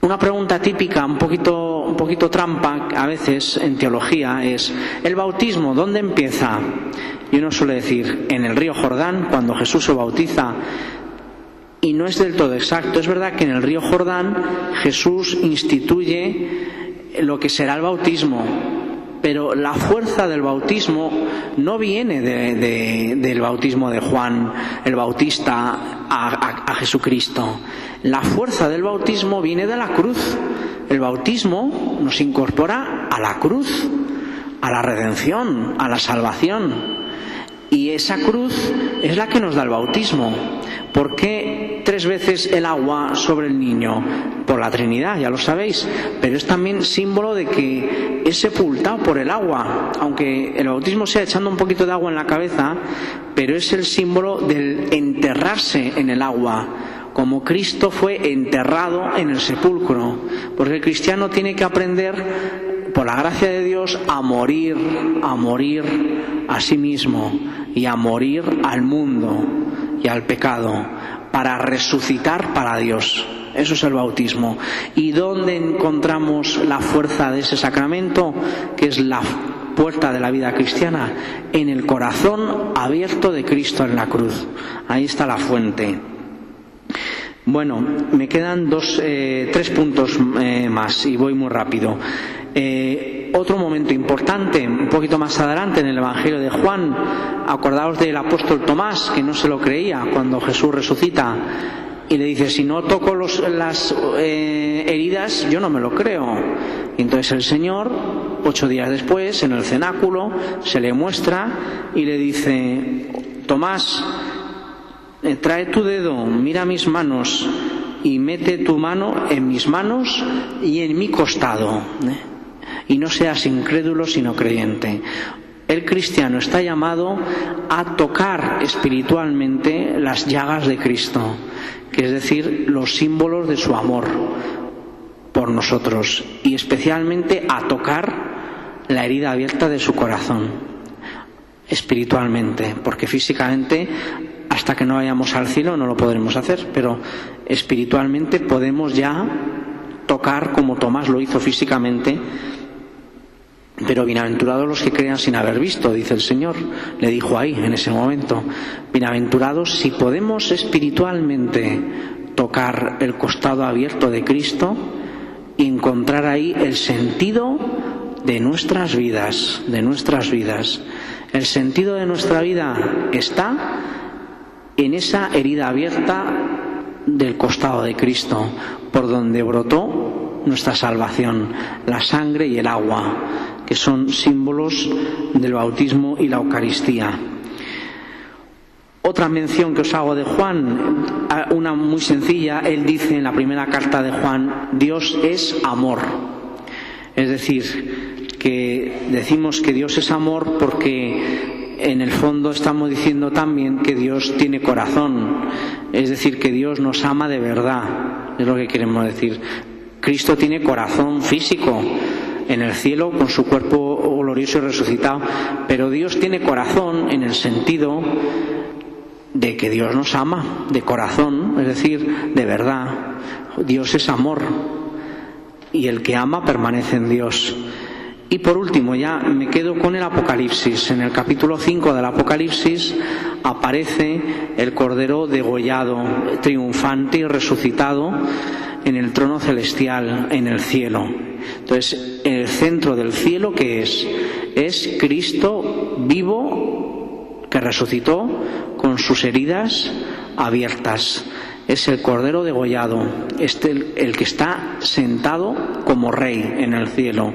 Una pregunta típica, un poquito trampa a veces en teología, es: ¿el bautismo dónde empieza? Y uno suele decir: en el río Jordán, cuando Jesús se bautiza. Y no es del todo exacto. Es verdad que en el río Jordán Jesús instituye lo que será el bautismo, Pero la fuerza del bautismo no viene del bautismo de Juan el Bautista a Jesucristo. La fuerza del bautismo viene de la cruz. El bautismo nos incorpora a la cruz, a la redención, a la salvación. Y esa cruz es la que nos da el bautismo. ¿Por qué 3 veces el agua sobre el niño? Por la Trinidad, ya lo sabéis, pero es también símbolo de que es sepultado por el agua, aunque el bautismo sea echando un poquito de agua en la cabeza, pero es el símbolo del enterrarse en el agua, como Cristo fue enterrado en el sepulcro, porque el cristiano tiene que aprender, por la gracia de Dios, a morir a sí mismo y a morir al mundo y al pecado, para resucitar para Dios. Eso es el bautismo. ¿Y dónde encontramos la fuerza de ese sacramento, que es la puerta de la vida cristiana? En el corazón abierto de Cristo en la cruz. Ahí está la fuente. Bueno, me quedan 3 puntos más y voy muy rápido. Otro momento importante, un poquito más adelante en el Evangelio de Juan, acordaos del apóstol Tomás, que no se lo creía cuando Jesús resucita y le dice: si no toco las heridas, yo no me lo creo. Y entonces el Señor, 8 días después, en el cenáculo, se le muestra y le dice: Tomás, trae tu dedo, mira mis manos y mete tu mano en mis manos y en mi costado. Y no seas incrédulo sino creyente. El cristiano está llamado a tocar espiritualmente las llagas de Cristo, que es decir, los símbolos de su amor por nosotros, y especialmente a tocar la herida abierta de su corazón, espiritualmente, porque físicamente, hasta que no vayamos al cielo, no lo podremos hacer, pero espiritualmente podemos ya tocar como Tomás lo hizo físicamente. Pero bienaventurados los que crean sin haber visto, dice el Señor, le dijo ahí en ese momento. Bienaventurados si podemos espiritualmente tocar el costado abierto de Cristo y encontrar ahí el sentido de nuestras vidas, El sentido de nuestra vida está en esa herida abierta del costado de Cristo, por donde brotó nuestra salvación, la sangre y el agua, que son símbolos del bautismo y la Eucaristía. Otra mención que os hago de Juan, una muy sencilla. Él dice en la primera carta de Juan: Dios es amor. Es decir, que decimos que Dios es amor porque en el fondo estamos diciendo también que Dios tiene corazón. Es decir, que Dios nos ama de verdad, es lo que queremos decir. Cristo tiene corazón físico en el cielo con su cuerpo glorioso y resucitado, pero Dios tiene corazón en el sentido de que Dios nos ama de corazón, es decir, de verdad. Dios es amor y el que ama permanece en Dios. Y por último, ya me quedo con el Apocalipsis. En el capítulo 5 del Apocalipsis aparece el Cordero degollado, triunfante y resucitado en el trono celestial, en el cielo. Entonces, en el centro del cielo, ¿qué es? Es Cristo vivo, que resucitó con sus heridas abiertas. Es el Cordero degollado, el que está sentado como Rey en el cielo.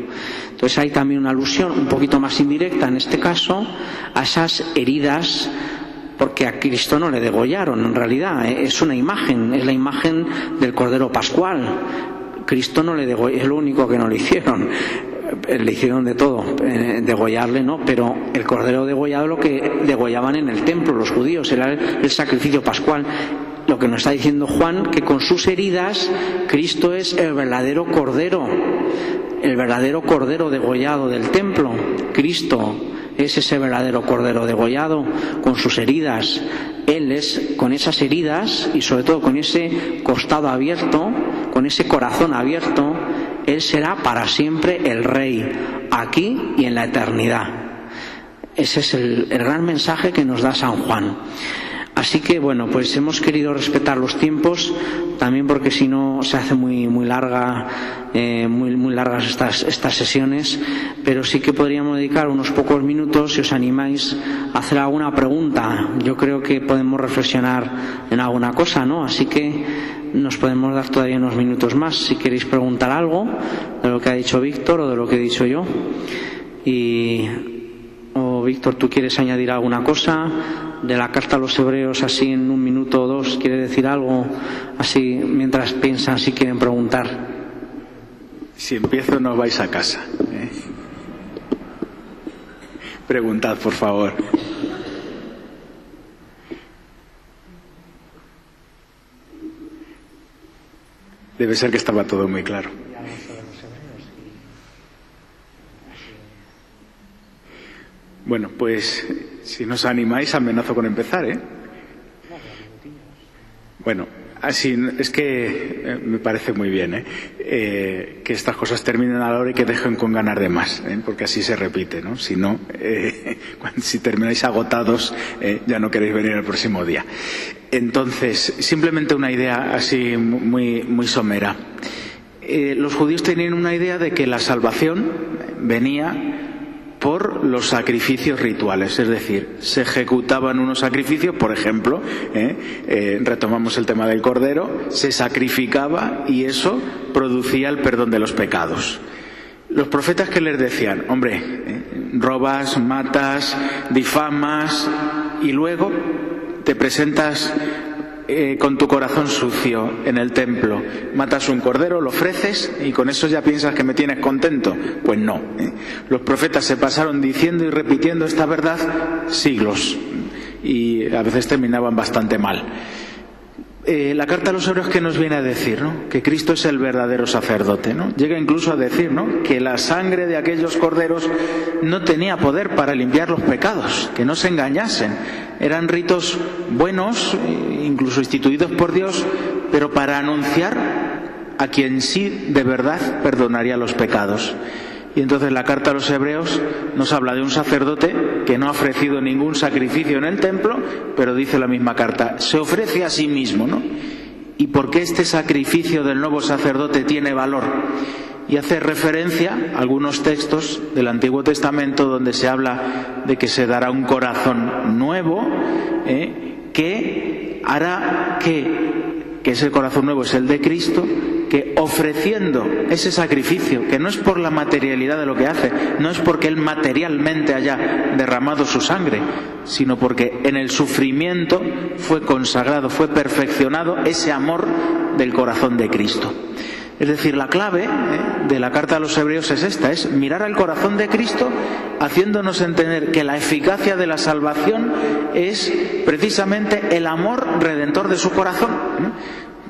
Entonces hay también una alusión un poquito más indirecta en este caso a esas heridas, porque a Cristo no le degollaron en realidad, es una imagen, es la imagen del Cordero Pascual. Cristo no le degollaron, es lo único que no le hicieron. Le hicieron de todo, degollarle no, pero el Cordero degollado, lo que degollaban en el templo los judíos, era el sacrificio pascual. Lo que nos está diciendo Juan, que con sus heridas Cristo es el verdadero Cordero degollado del templo. Cristo es ese verdadero Cordero degollado con sus heridas. Él es, con esas heridas y sobre todo con ese costado abierto, con ese corazón abierto, Él será para siempre el Rey, aquí y en la eternidad. Ese es el gran mensaje que nos da San Juan. Así que bueno, pues hemos querido respetar los tiempos, también porque si no se hace muy largas estas sesiones, pero sí que podríamos dedicar unos pocos minutos, si os animáis, a hacer alguna pregunta. Yo creo que podemos reflexionar en alguna cosa, ¿no? Así que nos podemos dar todavía unos minutos más si queréis preguntar algo de lo que ha dicho Víctor o de lo que he dicho yo. O Víctor, ¿tú quieres añadir alguna cosa de la carta a los hebreos, así en un minuto o dos? ¿Quieres decir algo así mientras piensan si quieren preguntar? Si empiezo no vais a casa, ¿eh? Preguntad, por favor. Debe ser que estaba todo muy claro. Bueno, pues si nos animáis, amenazo con empezar, ¿eh? Bueno, así es que me parece muy bien, que estas cosas terminen a la hora y que dejen con ganas de más, porque así se repite, ¿no? Si no, si termináis agotados, ya no queréis venir el próximo día. Entonces, simplemente una idea así muy somera. Los judíos tenían una idea de que la salvación venía por los sacrificios rituales, es decir, se ejecutaban unos sacrificios, por ejemplo, retomamos el tema del cordero, se sacrificaba y eso producía el perdón de los pecados. Los profetas, ¿qué les decían? Hombre, robas, matas, difamas y luego te presentas con tu corazón sucio en el templo, matas un cordero, lo ofreces y con eso ya piensas que me tienes contento. Pues no, los profetas se pasaron diciendo y repitiendo esta verdad siglos y a veces terminaban bastante mal. La carta a los hebreos, ¿qué nos viene a decir, no? Que Cristo es el verdadero sacerdote, ¿no? Llega incluso a decir, ¿no?, que la sangre de aquellos corderos no tenía poder para limpiar los pecados, que no se engañasen. Eran ritos buenos, incluso instituidos por Dios, pero para anunciar a quien sí de verdad perdonaría los pecados. Y entonces la carta a los hebreos nos habla de un sacerdote que no ha ofrecido ningún sacrificio en el templo, pero dice la misma carta, se ofrece a sí mismo, ¿no? ¿Y por qué este sacrificio del nuevo sacerdote tiene valor? Y hace referencia a algunos textos del Antiguo Testamento donde se habla de que se dará un corazón nuevo, que hará que ese corazón nuevo es el de Cristo, que ofreciendo ese sacrificio, que no es por la materialidad de lo que hace, no es porque Él materialmente haya derramado su sangre, sino porque en el sufrimiento fue consagrado, fue perfeccionado ese amor del corazón de Cristo. Es decir, la clave de la carta a los hebreos es esta, es mirar al corazón de Cristo, haciéndonos entender que la eficacia de la salvación es precisamente el amor redentor de su corazón.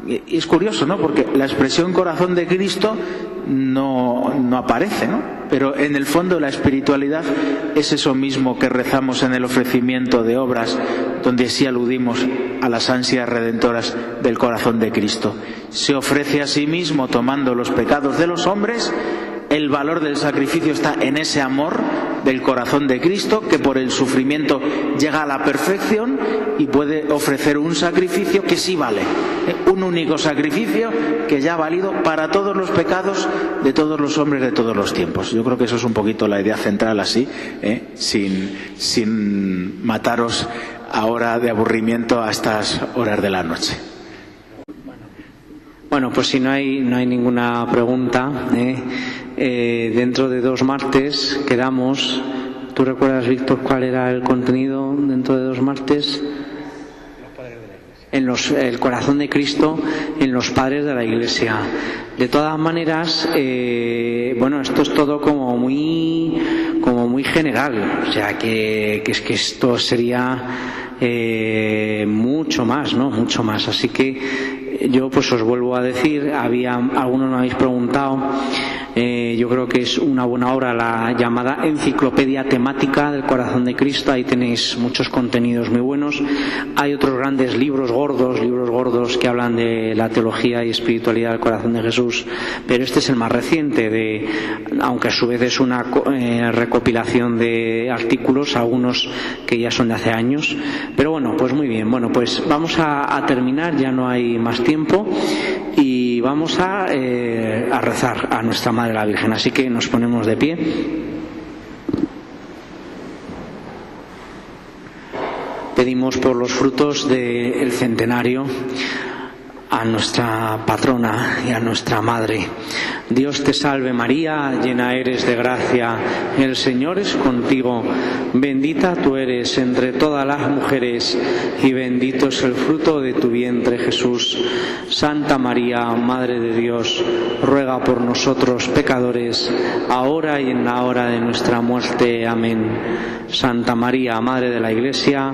Y es curioso, ¿no?, porque la expresión corazón de Cristo no aparece, ¿no? Pero en el fondo la espiritualidad es eso mismo que rezamos en el ofrecimiento de obras, donde sí aludimos a las ansias redentoras del corazón de Cristo. Se ofrece a sí mismo tomando los pecados de los hombres. El valor del sacrificio está en ese amor del corazón de Cristo, que por el sufrimiento llega a la perfección y puede ofrecer un sacrificio que sí vale, un único sacrificio que ya ha valido para todos los pecados de todos los hombres de todos los tiempos. Yo creo que eso es un poquito la idea central así, sin mataros ahora de aburrimiento a estas horas de la noche. Bueno, pues si no hay ninguna pregunta, dentro de 2 martes quedamos. ¿Tú recuerdas, Víctor, cuál era el contenido dentro de 2 martes? El corazón de Cristo en los padres de la Iglesia. De todas maneras, esto es todo como muy general, o sea que es que esto sería mucho más, ¿no? Mucho más. Así que yo pues os vuelvo a decir, algunos me habéis preguntado Yo creo que es una buena obra la llamada Enciclopedia Temática del Corazón de Cristo. Ahí tenéis muchos contenidos muy buenos. Hay otros grandes libros gordos que hablan de la teología y espiritualidad del Corazón de Jesús, pero este es el más reciente, aunque a su vez es una recopilación de artículos, algunos que ya son de hace años. Pero bueno, pues muy bien. Bueno, pues vamos a terminar, ya no hay más tiempo, y vamos a rezar a nuestra Madre la Virgen. Así que nos ponemos de pie. Pedimos por los frutos del centenario a nuestra patrona y a nuestra Madre. Dios te salve María, llena eres de gracia, el Señor es contigo, bendita tú eres entre todas las mujeres y bendito es el fruto de tu vientre Jesús. Santa María, Madre de Dios, ruega por nosotros pecadores, ahora y en la hora de nuestra muerte. Amén. Santa María, Madre de la Iglesia,